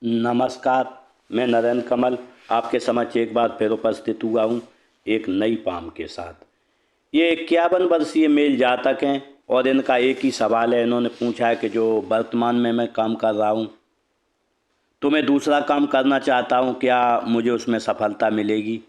नमस्कार। मैं नरेंद्र कमल आपके समक्ष एक बार फिर उपस्थित हुआ हूँ एक नई पाम के साथ। ये 51 वर्षीय मेल जातक हैं और इनका एक ही सवाल है। इन्होंने पूछा है कि जो वर्तमान में मैं काम कर रहा हूँ तो मैं दूसरा काम करना चाहता हूँ, क्या मुझे उसमें सफलता मिलेगी।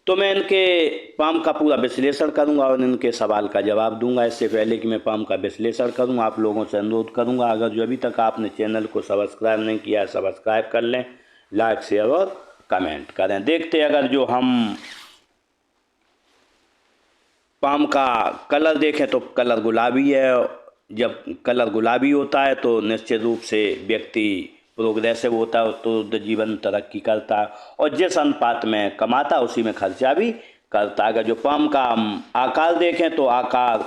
तो मैं इनके पाम का पूरा विश्लेषण करूंगा और इनके सवाल का जवाब दूंगा। इससे पहले कि मैं पाम का विश्लेषण करूं, आप लोगों से अनुरोध करूंगा, अगर जो अभी तक आपने चैनल को सब्सक्राइब नहीं किया है सब्सक्राइब कर लें, लाइक शेयर और कमेंट करें। देखते हैं, अगर जो हम पाम का कलर देखें तो कलर गुलाबी है। जब कलर गुलाबी होता है तो निश्चित रूप से व्यक्ति प्रोग्रेसिव होता है, तो जीवन तरक्की करता है और जिस अनुपात में कमाता है उसी में खर्चा भी करता है। अगर जो पाम का हम आकार देखें तो आकार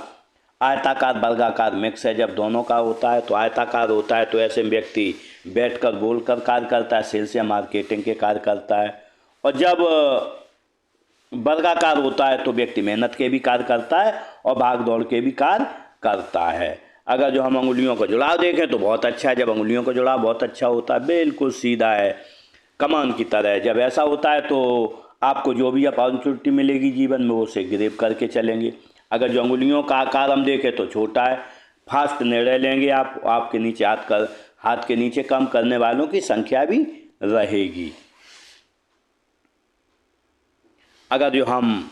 आयताकार वर्गाकार मिक्स है। जब दोनों का होता है तो आयताकार होता है, तो ऐसे में व्यक्ति बैठकर बोलकर कार्य करता है, सेल्स या मार्केटिंग के कार्य करता है। और जब वर्गाकार होता है तो व्यक्ति मेहनत के भी कार्य करता है और भाग दौड़ के भी कार्य करता है। अगर जो हम अंगुलियों का जुड़ाव देखें तो बहुत अच्छा है। जब अंगुलियों का जुड़ाव बहुत अच्छा होता है, बिल्कुल सीधा है, कमान की तरह है। जब ऐसा होता है तो आपको जो भी अपॉर्चुनिटी मिलेगी जीवन में वो उसे ग्रैब करके चलेंगे। अगर जो अंगुलियों का आकार हम देखें तो छोटा है, फास्ट निर्णय लेंगे आप, आपके नीचे हाथ के नीचे काम करने वालों की संख्या भी रहेगी। अगर जो हम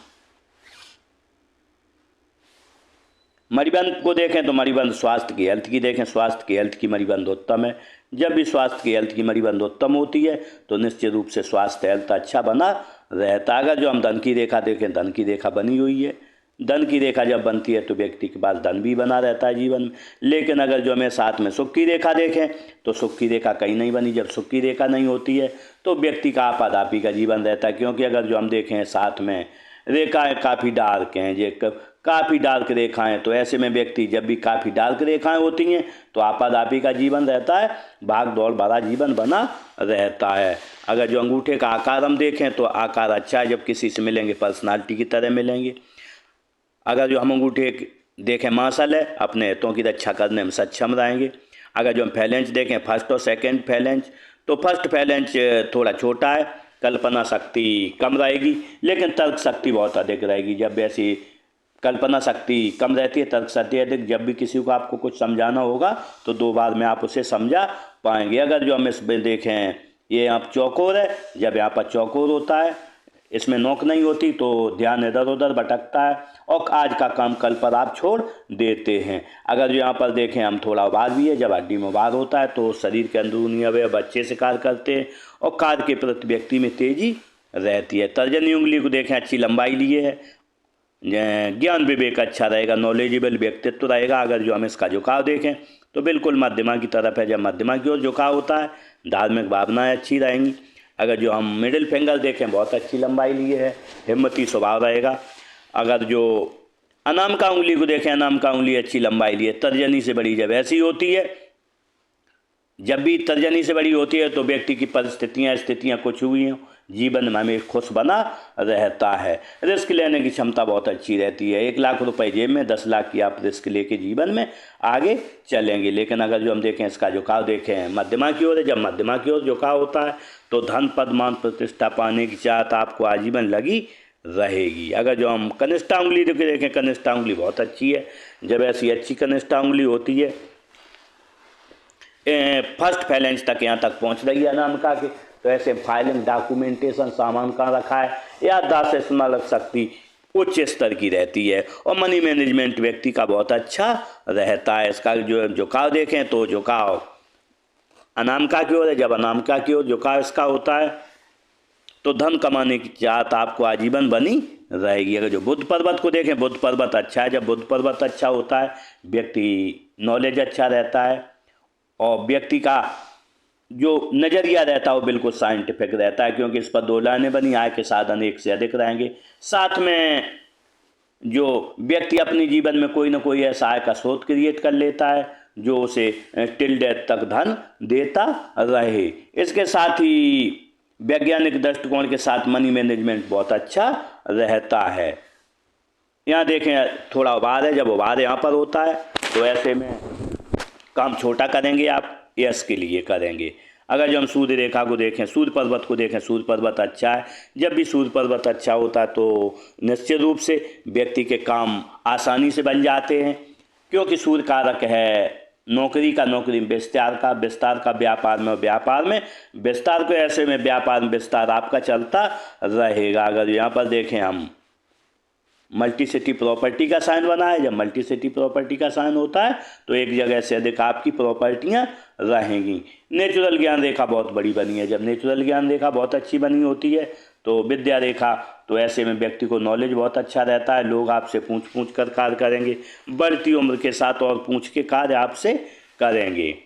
मणिबंध को देखें तो मणिबंध स्वास्थ्य की हेल्थ की देखें, स्वास्थ्य की हेल्थ की मणिबंध उत्तम है। जब भी स्वास्थ्य की हेल्थ की मणिबंध उत्तम होती है तो निश्चित रूप से स्वास्थ्य हेल्थ अच्छा बना रहता है। अगर जो हम धन की रेखा देखें, धन की रेखा बनी हुई है। धन की रेखा जब बनती है तो व्यक्ति के पास धन भी बना रहता है जीवन में। लेकिन अगर जो हमें साथ में सुख की रेखा देखें तो सुख की रेखा कहीं नहीं बनी। जब सुख की रेखा नहीं होती है तो व्यक्ति का आपाधापी का जीवन रहता है, क्योंकि अगर जो हम देखें साथ में रेखाएं काफ़ी डार्क हैं, ये काफ़ी डार्क रेखाएं, तो ऐसे में व्यक्ति जब भी काफ़ी डार्क रेखाएं होती हैं तो आपाधापी का जीवन रहता है, भाग दौड़ भरा जीवन बना रहता है। अगर जो अंगूठे का आकार हम देखें तो आकार अच्छा है, जब किसी से मिलेंगे पर्सनालिटी की तरह मिलेंगे। अगर जो हम अंगूठे देखें मार्शल है, अपने हितों की रक्षा करने में सक्षम रहेंगे। अगर जो हम फैलेंच देखें फर्स्ट और सेकंड फैलेंच, तो फर्स्ट फैलेंच थोड़ा छोटा है, कल्पना शक्ति कम रहेगी लेकिन तर्क शक्ति बहुत अधिक रहेगी। जब ऐसी कल्पना शक्ति कम रहती है, तर्क शक्ति अधिक, जब भी किसी को आपको कुछ समझाना होगा तो 2 बार में आप उसे समझा पाएंगे। अगर जो हम इसमें देखें ये यहाँ चौकोर है, जब यहाँ पर चौकोर होता है, इसमें नोक नहीं होती तो ध्यान इधर उधर भटकता है और आज का काम कल पर आप छोड़ देते हैं। अगर जो यहाँ पर देखें हम थोड़ा उभार भी है, जब हड्डी में उभार होता है तो शरीर के अंदरूनी अवयव अच्छे से कार्य करते हैं और कार्य के प्रति व्यक्ति में तेजी रहती है। तर्जनी उंगली को देखें अच्छी लंबाई लिए है, ज्ञान विवेक अच्छा रहेगा, नॉलेजेबल व्यक्तित्व रहेगा। अगर जो हम इसका झुकाव देखें तो बिल्कुल मध्यमा की तरफ है। जब मध्यमा की ओर झुकाव होता है धार्मिक भावनाएं अच्छी रहेंगी। अगर जो हम मिडिल फिंगर देखें बहुत अच्छी लंबाई लिए है, हिम्मती स्वभाव रहेगा। अगर जो अनामिका उंगली को देखें, अनामिका उंगली अच्छी लंबाई लिए, तर्जनी से बड़ी जब ऐसी होती है, जब भी तर्जनी से बड़ी होती है तो व्यक्ति की परिस्थितियाँ स्थितियाँ कुछ हुई हों, जीवन में हमें खुश बना रहता है। रिस्क लेने की क्षमता बहुत अच्छी रहती है। 1 लाख रुपए जेब में, 10 लाख की आप रिस्क लेके जीवन में आगे चलेंगे। लेकिन अगर जो हम देखें इसका झुकाव देखें मध्यमा की ओर है, जब मध्यमा की ओर झुकाव होता है तो धन पद मान प्रतिष्ठा पाने की चाहत आपको आजीवन लगी रहेगी। अगर जो हम कनिष्ठा उंगली देखें, कनिष्ठा उंगली बहुत अच्छी है। जब ऐसी अच्छी कनिष्ठा उंगली होती है फर्स्ट फैलेंस तक यहाँ तक पहुँच रही है अनामिका के, तो ऐसे फाइलिंग डॉक्यूमेंटेशन सामान कहाँ रखा है, याददाश्त स्मरण शक्ति उच्च स्तर की रहती है और मनी मैनेजमेंट व्यक्ति का बहुत अच्छा रहता है। इसका जो झुकाव देखें तो झुकाव अनामिका की ओर है। जब अनामिका की ओर झुकाव इसका होता है तो धन कमाने की चाहत आपको आजीवन बनी रहेगी। अगर जो बुध पर्वत को देखें, बुध पर्वत अच्छा है। जब बुध पर्वत अच्छा होता है व्यक्ति नॉलेज अच्छा रहता है और व्यक्ति का जो नज़रिया रहता है वो बिल्कुल साइंटिफिक रहता है, क्योंकि इस पर 2 लाइनें बनी, आय के साधन एक से अधिक रहेंगे। साथ में जो व्यक्ति अपने जीवन में कोई ना कोई ऐसा आय का स्रोत क्रिएट कर लेता है जो उसे टिल डेथ तक धन देता रहे। इसके साथ ही वैज्ञानिक दृष्टिकोण के साथ मनी मैनेजमेंट बहुत अच्छा रहता है। यहाँ देखें थोड़ा उभार है, जब उभार यहाँ पर होता है तो ऐसे में काम छोटा करेंगे आप, यश के लिए करेंगे। अगर जो हम सूर्य रेखा को देखें, सूर्य पर्वत को देखें, सूर्य पर्वत अच्छा है। जब भी सूर्य पर्वत अच्छा होता है तो निश्चित रूप से व्यक्ति के काम आसानी से बन जाते हैं, क्योंकि सूर्य कारक है नौकरी का, नौकरी में विस्तार का, विस्तार का व्यापार में, व्यापार में विस्तार को, ऐसे में व्यापार में विस्तार आपका चलता रहेगा। अगर यहाँ पर देखें हम मल्टी सिटी प्रॉपर्टी का साइन बना है, जब मल्टी सिटी प्रॉपर्टी का साइन होता है तो एक जगह से अधिक आपकी प्रॉपर्टियाँ रहेंगी। नेचुरल ज्ञान रेखा बहुत बड़ी बनी है, जब नेचुरल ज्ञान रेखा बहुत अच्छी बनी होती है तो विद्या रेखा, तो ऐसे में व्यक्ति को नॉलेज बहुत अच्छा रहता है, लोग आपसे पूछ कर कार्य करेंगे, बढ़ती उम्र के साथ और पूछ के कार्य आपसे करेंगे।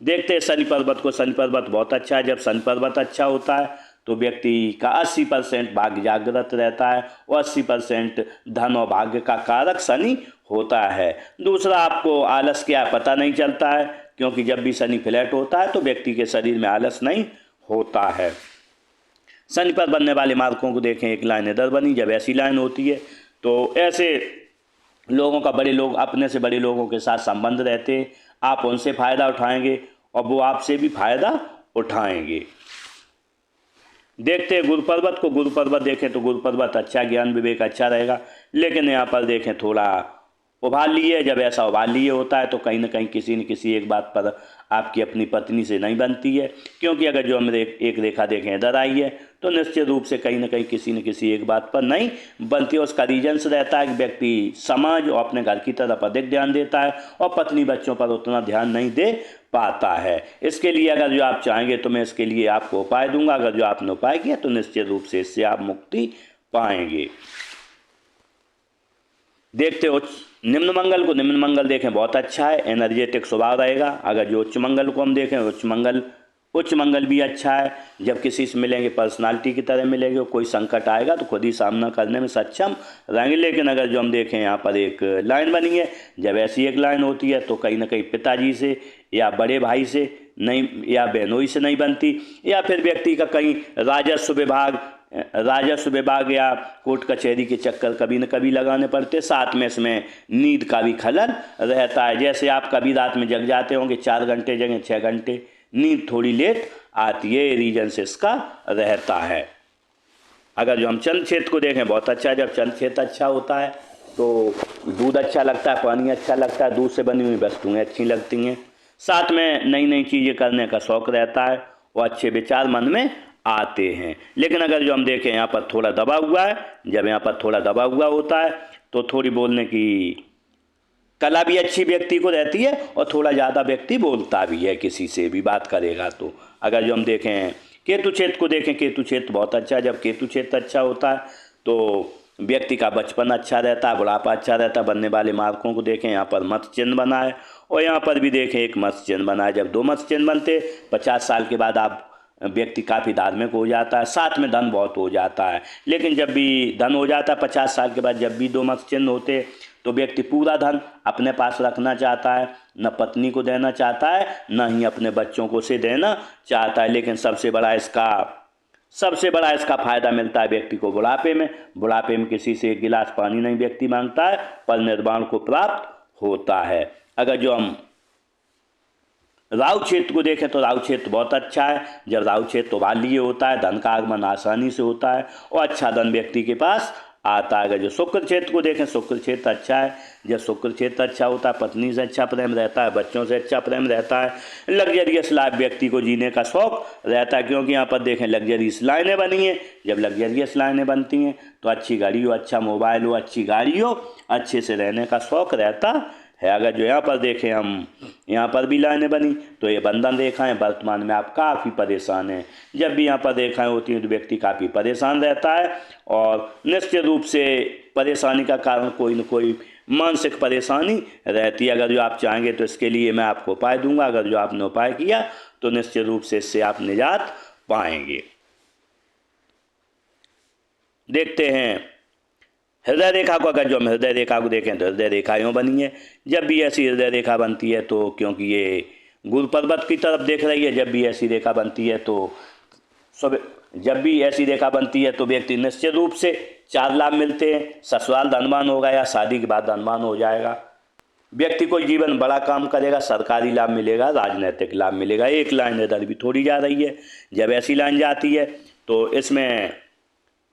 देखते हैं शनि पर्वत को, शनि पर्वत बहुत अच्छा है। जब शनि पर्वत अच्छा होता है तो व्यक्ति का 80% भाग्य जागृत रहता है और 80% धन और भाग्य का कारक शनि होता है। दूसरा, आपको आलस क्या पता नहीं चलता है, क्योंकि जब भी शनि फ्लैट होता है तो व्यक्ति के शरीर में आलस नहीं होता है। शनि पर बनने वाले मार्कों को देखें, एक लाइन इधर बनी, जब ऐसी लाइन होती है तो ऐसे लोगों का बड़े लोग, अपने से बड़े लोगों के साथ संबंध रहते हैं, आप उनसे फ़ायदा उठाएंगे और वो आपसे भी फ़ायदा उठाएंगे। देखते हैं गुरु पर्वत को, गुरु पर्वत देखें तो गुरु पर्वत अच्छा, ज्ञान विवेक अच्छा रहेगा। लेकिन यहाँ पर देखें थोड़ा उभार लिए, जब ऐसा उभार लिए होता है तो कहीं ना कहीं किसी न किसी एक बात पर आपकी अपनी पत्नी से नहीं बनती है, क्योंकि अगर जो हम एक रेखा देखें इधर आई है तो निश्चित रूप से कहीं ना कहीं किसी न किसी एक बात पर नहीं बनती है। उसका रीजन्स रहता है कि व्यक्ति समाज और अपने घर की तरफ अधिक ध्यान देता है और पत्नी बच्चों पर उतना ध्यान नहीं दे पाता है। इसके लिए अगर जो आप चाहेंगे तो मैं इसके लिए आपको उपाय दूंगा, अगर जो आपने उपाय किया तो निश्चित रूप से इससे आप मुक्ति पाएंगे। देखते हो निम्न मंगल को, निम्न मंगल देखें बहुत अच्छा है, एनर्जेटिक स्वभाव रहेगा। अगर जो उच्च मंगल को हम देखें, उच्च मंगल भी अच्छा है। जब किसी से मिलेंगे पर्सनालिटी की तरह मिलेंगे, कोई संकट आएगा तो खुद ही सामना करने में सक्षम रहेंगे। लेकिन अगर जो हम देखें यहाँ पर एक लाइन बनी है, जब ऐसी एक लाइन होती है तो कहीं ना कहीं पिताजी से या बड़े भाई से नहीं, या बहनोई से नहीं बनती, या फिर व्यक्ति का कहीं राजस्व विभाग या कोर्ट कचहरी के चक्कर कभी न कभी लगाने पड़ते। साथ में इसमें नींद का भी खलल रहता है। जैसे आप कभी रात में जग जाते होंगे 4 घंटे जगह 6 घंटे, नींद थोड़ी लेट आती है, रीजन से इसका रहता है। अगर जो हम चंद्र क्षेत्र को देखें बहुत अच्छा है। जब चंद्र क्षेत्र अच्छा होता है तो दूध अच्छा लगता है, पानी अच्छा लगता है, दूध से बनी हुई वस्तुएँ अच्छी लगती हैं, साथ में नई नई चीज़ें करने का शौक़ रहता है और अच्छे विचार मन में आते हैं। लेकिन अगर जो हम देखें यहाँ पर थोड़ा दबा हुआ है, जब यहाँ पर थोड़ा दबा हुआ होता है तो थोड़ी बोलने की कला भी अच्छी व्यक्ति को रहती है और थोड़ा ज़्यादा व्यक्ति बोलता भी है, किसी से भी बात करेगा तो। अगर जो हम देखें केतु क्षेत्र को देखें, केतु क्षेत्र बहुत अच्छा है। जब केतु क्षेत्र अच्छा होता है तो व्यक्ति का बचपन अच्छा रहता है, बुढ़ापा अच्छा रहता है। बनने वाले मार्कों को देखें, यहाँ पर मत्स्य चिन्ह बना है और यहाँ पर भी देखें एक मत्स्य चिन्ह बना है। जब 2 मत्स्य चिन्ह बनते 50 साल के बाद आप व्यक्ति काफ़ी धार्मिक हो जाता है, साथ में धन बहुत हो जाता है। लेकिन जब भी धन हो जाता है 50 साल के बाद, जब भी 2 मत्स्य चिन्ह होते तो व्यक्ति पूरा धन अपने पास रखना चाहता है, न पत्नी को देना चाहता है, न ही अपने बच्चों को से देना चाहता है। लेकिन सबसे बड़ा इसका फायदा मिलता है व्यक्ति को बुढ़ापे में। बुढ़ापे में किसी से 1 गिलास पानी नहीं व्यक्ति मांगता है, पर निर्वाण को प्राप्त होता है। अगर जो हम राहु क्षेत्र को देखें तो राहु क्षेत्र बहुत अच्छा है। जब राहु क्षेत्र उभार लिए होता है, धन का आगमन आसानी से होता है और अच्छा धन व्यक्ति के पास आता है। अगर जो शुक्र क्षेत्र को देखें, शुक्र क्षेत्र अच्छा है। जब शुक्र क्षेत्र अच्छा होता है, पत्नी से अच्छा प्रेम रहता है, बच्चों से अच्छा प्रेम रहता है, लग्जरियस लाइफ व्यक्ति को जीने का शौक रहता है। क्योंकि यहाँ पर देखें लग्जरियस लाइनें बनी हैं। जब लग्जरियस लाइनें बनती हैं तो अच्छी गाड़ी हो, अच्छा मोबाइल हो, अच्छी गाड़ी हो, अच्छे से रहने का शौक रहता है। अगर जो यहाँ पर देखें हम, यहाँ पर भी लाइनें बनी तो ये बंधन रेखाएं, वर्तमान में आप काफ़ी परेशान हैं। जब भी यहाँ पर रेखाएं होती हैं तो व्यक्ति काफ़ी परेशान रहता है और निश्चित रूप से परेशानी का कारण कोई न कोई मानसिक परेशानी रहती है। अगर जो आप चाहेंगे तो इसके लिए मैं आपको उपाय दूंगा। अगर जो आपने उपाय किया तो निश्चित रूप से इससे आप निजात पाएंगे। देखते हैं हृदय रेखा को। अगर जो हम हृदय रेखा को देखें तो हृदय रेखा यूँ बनी है। जब भी ऐसी हृदय रेखा बनती है तो, क्योंकि ये गुरु पर्वत की तरफ देख रही है, जब भी ऐसी रेखा बनती है तो व्यक्ति निश्चित रूप से 4 लाभ मिलते हैं। ससुराल धनवान होगा या शादी के बाद धनवान हो जाएगा। व्यक्ति कोई जीवन बड़ा काम करेगा, सरकारी लाभ मिलेगा, राजनीतिक लाभ मिलेगा। एक लाइन इधर भी थोड़ी जा रही है। जब ऐसी लाइन जाती है तो इसमें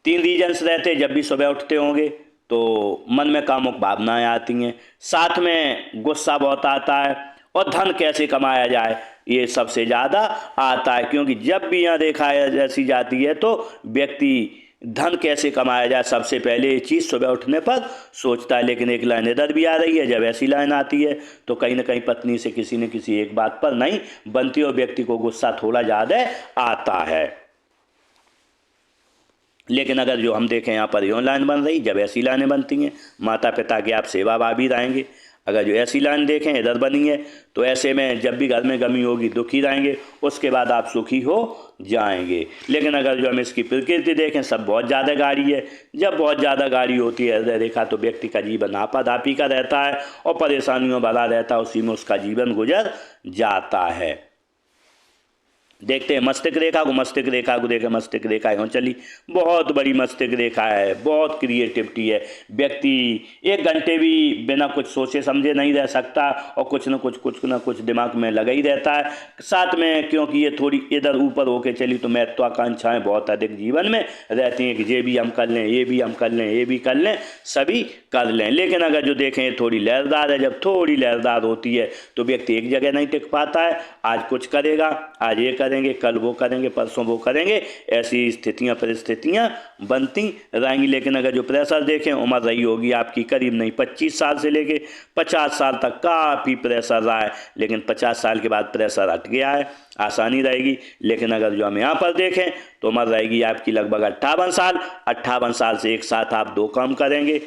3 रीजन्स रहते हैं। जब भी सुबह उठते होंगे तो मन में कामुक भावनाएं आती हैं, साथ में गुस्सा बहुत आता है, और धन कैसे कमाया जाए ये सबसे ज़्यादा आता है। क्योंकि जब भी यहाँ देखा जैसी जाती है तो व्यक्ति धन कैसे कमाया जाए सबसे पहले ये चीज़ सुबह उठने पर सोचता है। लेकिन एक लाइन इधर भी आ रही है, जब ऐसी लाइन आती है तो कहीं ना कहीं पत्नी से किसी न किसी एक बात पर नहीं बनती और व्यक्ति को गुस्सा थोड़ा ज़्यादा आता है। लेकिन अगर जो हम देखें यहाँ पर यूँ लाइन बन रही, जब ऐसी लाइनें बनती हैं माता पिता के आप सेवा भावी रहेंगे। अगर जो ऐसी लाइन देखें इधर बनी है तो ऐसे में जब भी घर में गमी होगी दुखी रहेंगे, उसके बाद आप सुखी हो जाएंगे। लेकिन अगर जो हम इसकी प्रकृति देखें सब बहुत ज़्यादा गाढ़ी है। जब बहुत ज़्यादा गाढ़ी होती है हृदय रेखा तो व्यक्ति का जीवन आपाधापी का रहता है और परेशानियों भरा रहता है, उसी में उसका जीवन गुजर जाता है। देखते हैं मस्तिष्क रेखा को देखें। मस्तिष्क रेखा यूँ चली, बहुत बड़ी मस्तिष्क रेखा है, बहुत क्रिएटिविटी है। व्यक्ति 1 घंटे भी बिना कुछ सोचे समझे नहीं रह सकता और कुछ न कुछ दिमाग में लगा ही रहता है। साथ में क्योंकि ये थोड़ी इधर ऊपर होके चली तो महत्वाकांक्षाएं बहुत अधिक जीवन में रहती हैं कि ये भी हम कर लें, ये भी हम कर लें, ये भी कर लें, सभी कर लें। लेकिन अगर जो देखें थोड़ी लहरदार है, जब थोड़ी लहरदार होती है तो व्यक्ति एक जगह नहीं टिक पाता है। आज कुछ करेगा, आज ये करेंगे, कल वो करेंगे, परसों वो करेंगे, ऐसी स्थितियां परिस्थितियां बनती रहेंगी। लेकिन अगर जो प्रेशर देखें उम्र रही होगी आपकी करीब नहीं 25 साल से लेके 50 साल तक काफ़ी प्रेशर रहा है। लेकिन 50 साल के बाद प्रेशर हट गया है, आसानी रहेगी। लेकिन अगर जो हम यहाँ पर देखें तो उम्र रहेगी आपकी लगभग 58 साल। 58 साल से एक साथ आप 2 काम करेंगे,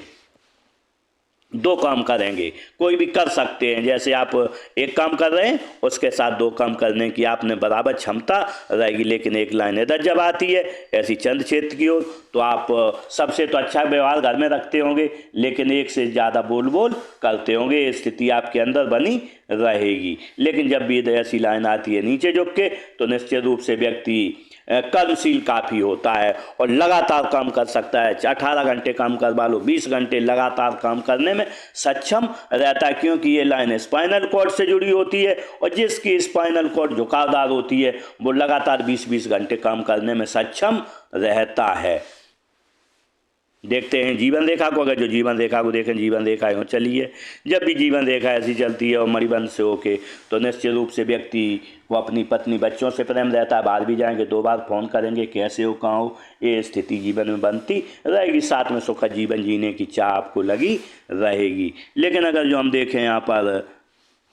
2 काम करेंगे, कोई भी कर सकते हैं। जैसे आप एक काम कर रहे हैं उसके साथ 2 काम करने की आपने बराबर क्षमता रहेगी। लेकिन एक लाइन इधर जब आती है ऐसी चंद्र क्षेत्र की ओर तो आप सबसे तो अच्छा व्यवहार घर में रखते होंगे, लेकिन एक से ज़्यादा बोल करते होंगे, ये स्थिति आपके अंदर बनी रहेगी। लेकिन जब भी ऐसी लाइन आती है नीचे झुक के तो निश्चित रूप से व्यक्ति कर्मशील काफ़ी होता है और लगातार काम कर सकता है। 18 घंटे काम करवा लो, 20 घंटे लगातार काम करने में सक्षम रहता है। क्योंकि ये लाइन स्पाइनल कॉर्ड से जुड़ी होती है और जिसकी स्पाइनल कॉर्ड झुकावदार होती है वो लगातार 20-20 घंटे काम करने में सक्षम रहता है। देखते हैं जीवन रेखा को। अगर जो जीवन रेखा को देखें, जीवन रेखा यूँ चली है, जब भी जीवन रेखा ऐसी चलती है और मणिबंध से होके तो निश्चित रूप से व्यक्ति को अपनी पत्नी बच्चों से प्रेम रहता है। बाहर भी जाएंगे 2 बार फ़ोन करेंगे, कैसे हो, कहाँ हो, ये स्थिति जीवन में बनती रहेगी। साथ में सुखद जीवन जीने की चाह आपको लगी रहेगी। लेकिन अगर जो हम देखें यहाँ पर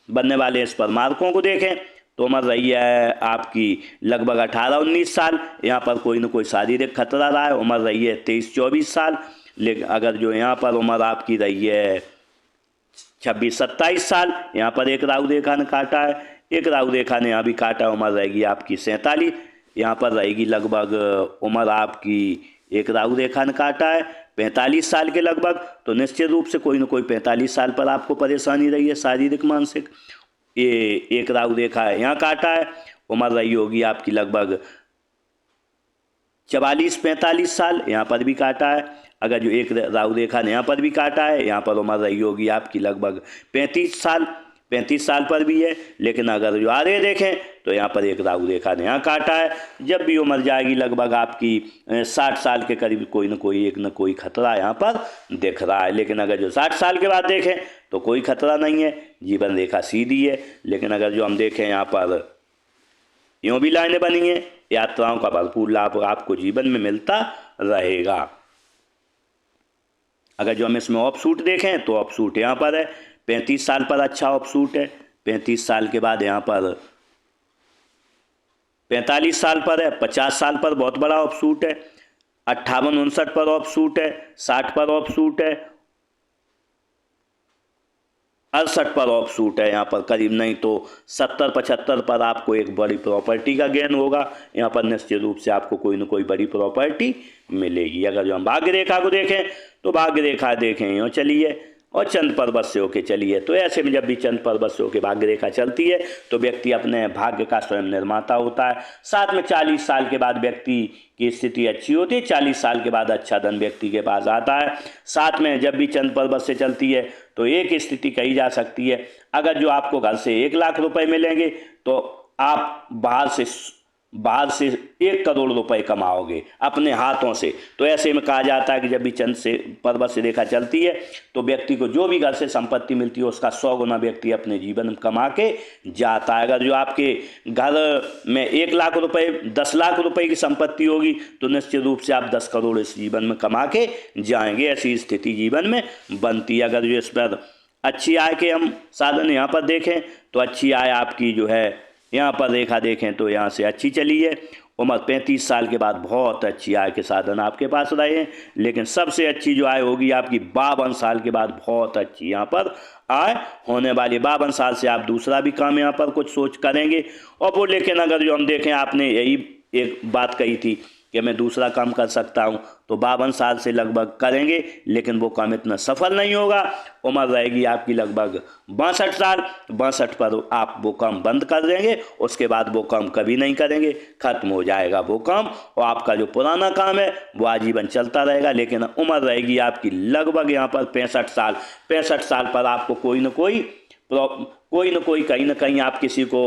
बनने वाले इस पर मार्कों को देखें तो उम्र रही है आपकी लगभग 18-19 साल। यहाँ पर कोई न कोई शारीरिक खतरा रहा है। उम्र रही है 23-24 साल। लेकिन अगर जो यहाँ पर उम्र आपकी रही है 26-27 साल, यहाँ पर एक राहु रेखा ने काटा है, एक राहु रेखा ने यहाँ भी काटा। उम्र रहेगी आपकी 47। यहाँ पर रहेगी लगभग उम्र आपकी, एक राहु रेखा ने काटा है 45 साल के लगभग। तो निश्चित रूप से कोई न कोई 45 साल पर आपको परेशानी रही है शारीरिक मानसिक। ये एक राहु रेखा है यहाँ काटा है, उम्र रही होगी आपकी लगभग 44-45 साल, यहाँ पर भी काटा है। अगर जो एक राहु रेखा ने यहाँ पर भी काटा है, यहाँ पर उम्र रही होगी आपकी लगभग 35 साल, 35 साल पर भी है। लेकिन अगर जो आगे देखें तो यहाँ पर एक राहु रेखा ने यहाँ काटा है। जब भी उम्र जाएगी लगभग आपकी 60 साल के करीब कोई न कोई खतरा यहाँ पर दिख रहा है। लेकिन अगर जो 60 साल के बाद देखें तो कोई खतरा नहीं है, जीवन रेखा सीधी है। लेकिन अगर जो हम देखें यहाँ पर यूँ भी लाइनें बनी हैं, यात्राओं का भरपूर लाभ आपको जीवन में मिलता रहेगा। अगर जो हम इसमें ऑफशूट देखें तो ऑफशूट यहाँ पर है 35 साल पर अच्छा ऑफशूट है। 35 साल के बाद यहाँ पर 45 साल पर है, 50 साल पर बहुत बड़ा ऑफशूट है, 58-59 पर ऑफशूट है, 60 पर ऑफशूट है, 68 पर ऑफशूट है। यहाँ पर करीब नहीं तो 70-75 पर आपको एक बड़ी प्रॉपर्टी का गेन होगा। यहाँ पर निश्चित रूप से आपको कोई न कोई बड़ी प्रॉपर्टी मिलेगी। अगर जो हम भाग्य रेखा को देखें तो भाग्य रेखा देखें यूँ चली है और चंद्र पर्वत से होके चली है। तो ऐसे में जब भी चंद्र पर्वत से होके भाग्य रेखा चलती है तो व्यक्ति अपने भाग्य का स्वयं निर्माता होता है। साथ में 40 साल के बाद व्यक्ति की स्थिति अच्छी होती है, 40 साल के बाद अच्छा धन व्यक्ति के पास आता है। साथ में जब भी चंद्र पर्वत से चलती है तो एक स्थिति कही जा सकती है, अगर जो आपको घर से 1 लाख रुपए मिलेंगे तो आप बाहर से 1 करोड़ रुपए कमाओगे अपने हाथों से। तो ऐसे में कहा जाता है कि जब भी चंद्र से पर्वत से रेखा चलती है तो व्यक्ति को जो भी घर से संपत्ति मिलती है उसका 100 गुना व्यक्ति अपने जीवन में कमा के जाता है। अगर जो आपके घर में 1 लाख रुपए 10 लाख रुपए की संपत्ति होगी तो निश्चित रूप से आप 10 करोड़ इस जीवन में कमा के जाएंगे, ऐसी स्थिति जीवन में बनती है। अगर जो इस पर अच्छी आय के हम साधन यहाँ पर देखें तो अच्छी आय आपकी जो है यहाँ पर रेखा देखें तो यहाँ से अच्छी चली है। उम्र 35 साल के बाद बहुत अच्छी आय के साधन आपके पास रहे हैं, लेकिन सबसे अच्छी जो आय होगी आपकी 52 साल के बाद बहुत अच्छी यहाँ पर आय होने वाली। 52 साल से आप दूसरा भी काम यहाँ पर कुछ सोच करेंगे और वो, लेकिन अगर जो हम देखें आपने यही एक बात कही थी कि मैं दूसरा काम कर सकता हूं, तो 52 साल से लगभग करेंगे लेकिन वो काम इतना सफल नहीं होगा। उम्र रहेगी आपकी लगभग 62 साल, 62 पर आप वो काम बंद कर देंगे, उसके बाद वो काम कभी नहीं करेंगे, खत्म हो जाएगा वो काम और आपका जो पुराना काम है वो आजीवन चलता रहेगा। लेकिन उम्र रहेगी आपकी लगभग यहाँ पर 65 साल। 65 साल पर आपको कोई न कोई कहीं ना कहीं आप किसी को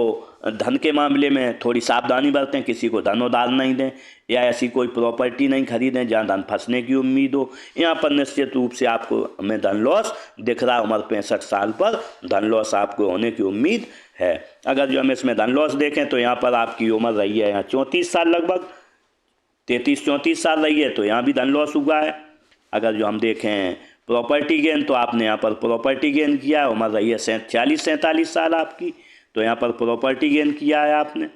धन के मामले में थोड़ी सावधानी बरतें, किसी को धन उधार नहीं दें या ऐसी कोई प्रॉपर्टी नहीं खरीदें जहां धन फंसने की उम्मीद हो। यहाँ पर निश्चित रूप से आपको हमें धन लॉस दिख रहा है। उम्र 65 साल पर धन लॉस आपको होने की उम्मीद है। अगर जो हम इसमें धन लॉस देखें तो यहाँ पर आपकी उम्र रही है यहाँ 34 साल, लगभग 33-34 साल रही है, तो यहाँ भी धन लॉस हुआ है। अगर जो हम देखें प्रॉपर्टी गेन तो आपने यहाँ पर प्रॉपर्टी गेन किया है, उम्र रही है 40-47 साल आपकी, तो यहाँ पर प्रॉपर्टी गेन किया है आपने।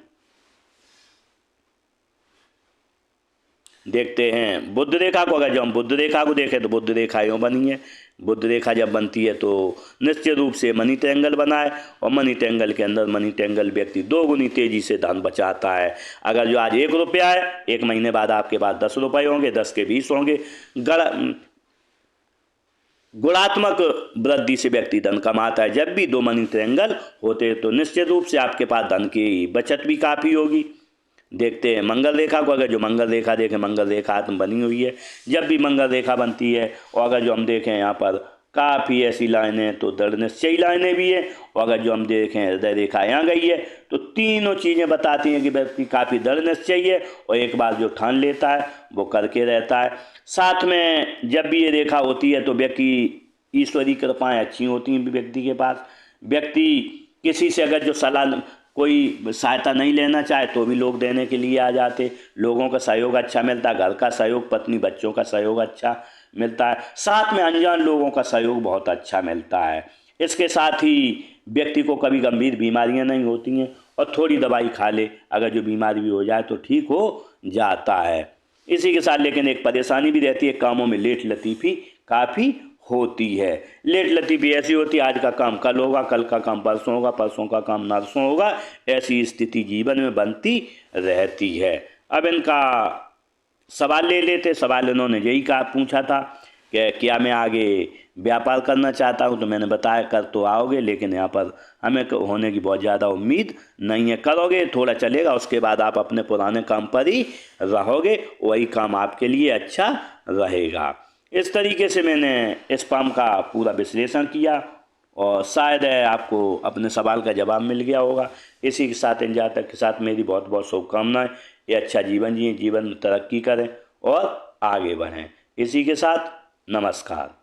देखते हैं बुध रेखा को, अगर जो हम बुध रेखा को देखें तो बुध रेखा यूँ बनी है। बुध रेखा जब बनती है तो निश्चित रूप से मनी ट्रायंगल बना है और मनी ट्रायंगल के अंदर मनी ट्रायंगल व्यक्ति 2 गुनी तेजी से धन बचाता है। अगर जो आज 1 रुपया है, 1 महीने बाद आपके पास 10 रुपये होंगे, 10 के 20 होंगे। गुणात्मक वृद्धि से व्यक्ति धन कमाता है। जब भी 2 मनी ट्रायंगल होते हैं तो निश्चित रूप से आपके पास धन की बचत भी काफ़ी होगी। देखते हैं मंगल रेखा को, अगर जो मंगल रेखा देखें, मंगल रेखा आत्म बनी हुई है। जब भी मंगल रेखा बनती है और अगर जो हम देखें यहाँ पर काफ़ी ऐसी लाइनें तो दृढ़ निश्चयी लाइनें भी हैं, और अगर जो हम देखें हृदय रेखा यहाँ गई है तो तीनों चीज़ें बताती हैं कि व्यक्ति काफ़ी दृढ़ निश्चयी है और एक बार जो ठान लेता है वो करके रहता है। साथ में जब भी ये रेखा होती है तो व्यक्ति ईश्वरीय कृपाएँ अच्छी होती हैं व्यक्ति के पास। व्यक्ति किसी से अगर जो सलाह कोई सहायता नहीं लेना चाहे तो भी लोग देने के लिए आ जाते। लोगों का सहयोग अच्छा मिलता है, घर का सहयोग, पत्नी बच्चों का सहयोग अच्छा मिलता है, साथ में अनजान लोगों का सहयोग बहुत अच्छा मिलता है। इसके साथ ही व्यक्ति को कभी गंभीर बीमारियां नहीं होती हैं और थोड़ी दवाई खा ले अगर जो बीमारी भी हो जाए तो ठीक हो जाता है। इसी के साथ लेकिन एक परेशानी भी रहती है, कामों में लेट लतीफ़ी काफ़ी होती है। लेट लतीफ़ी ऐसी होती है, आज का काम कल होगा, कल का काम परसों होगा, परसों का काम नरसों होगा, ऐसी स्थिति जीवन में बनती रहती है। अब इनका सवाल ले लेते। सवाल इन्होंने यही कहा, पूछा था कि क्या मैं आगे व्यापार करना चाहता हूं, तो मैंने बताया कर तो आओगे लेकिन यहाँ पर हमें होने की बहुत ज़्यादा उम्मीद नहीं है। करोगे थोड़ा चलेगा, उसके बाद आप अपने पुराने काम पर ही रहोगे, वही काम आपके लिए अच्छा रहेगा। इस तरीके से मैंने इस फॉर्म का पूरा विश्लेषण किया और शायद आपको अपने सवाल का जवाब मिल गया होगा। इसी के साथ इन जातक के साथ मेरी बहुत बहुत शुभकामनाएं। ये अच्छा जीवन जिए, जीवन में तरक्की करें और आगे बढ़ें। इसी के साथ नमस्कार।